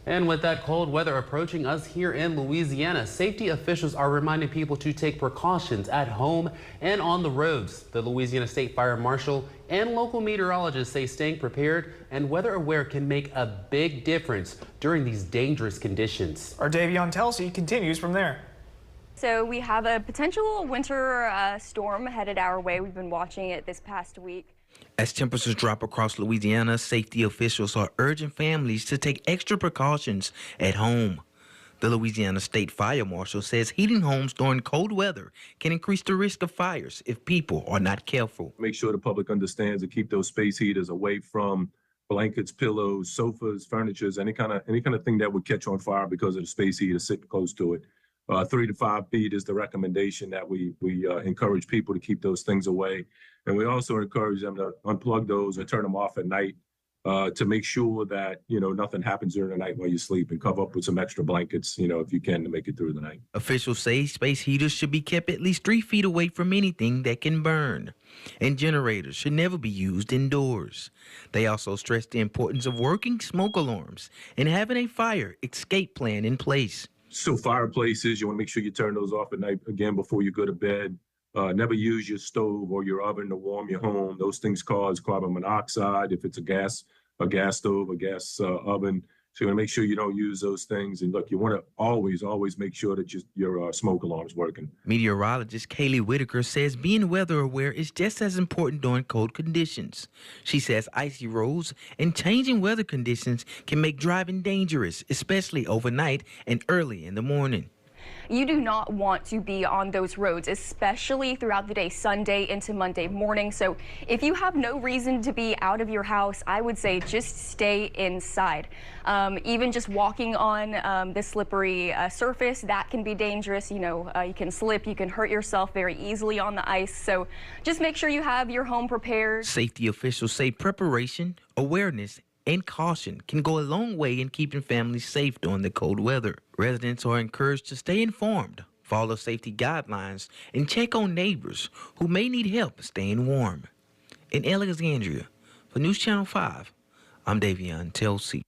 And with that cold weather approaching us here in Louisiana, safety officials are reminding people to take precautions at home and on the roads. The Louisiana State Fire Marshal and local meteorologists say staying prepared and weather aware can make a big difference during these dangerous conditions. Our Davion Telsey continues from there. So we have a potential winter storm headed our way. We've been watching it this past week. As temperatures drop across Louisiana, safety officials are urging families to take extra precautions at home. The Louisiana State Fire Marshal says heating homes during cold weather can increase the risk of fires if people are not careful. Make sure the public understands to keep those space heaters away from blankets, pillows, sofas, furniture, any kind of thing that would catch on fire because of the space heater sitting close to it. 3 to 5 feet is the recommendation that we encourage people to keep those things away. And we also encourage them to unplug those or turn them off at night to make sure that, nothing happens during the night while you sleep, and cover up with some extra blankets, if you can, to make it through the night. Officials say space heaters should be kept at least 3 feet away from anything that can burn, and generators should never be used indoors. They also stress the importance of working smoke alarms and having a fire escape plan in place. So fireplaces, you want to make sure you turn those off at night, again, before you go to bed. Never use your stove or your oven to warm your home. Those things cause carbon monoxide if it's a gas stove, a gas oven. So you want to make sure you don't use those things. And look, you want to always make sure that your smoke alarm is working. Meteorologist Kaylee Whitaker says being weather aware is just as important during cold conditions. She says icy roads and changing weather conditions can make driving dangerous, especially overnight and early in the morning. You do not want to be on those roads, especially throughout the day, Sunday into Monday morning. So if you have no reason to be out of your house, I would say just stay inside. Even just walking on the slippery surface, that can be dangerous. You can slip, you can hurt yourself very easily on the ice. So just make sure you have your home prepared. Safety officials say preparation, awareness, and caution can go a long way in keeping families safe during the cold weather. Residents are encouraged to stay informed, follow safety guidelines, and check on neighbors who may need help staying warm. In Alexandria, for News Channel 5, I'm Davion Telsey.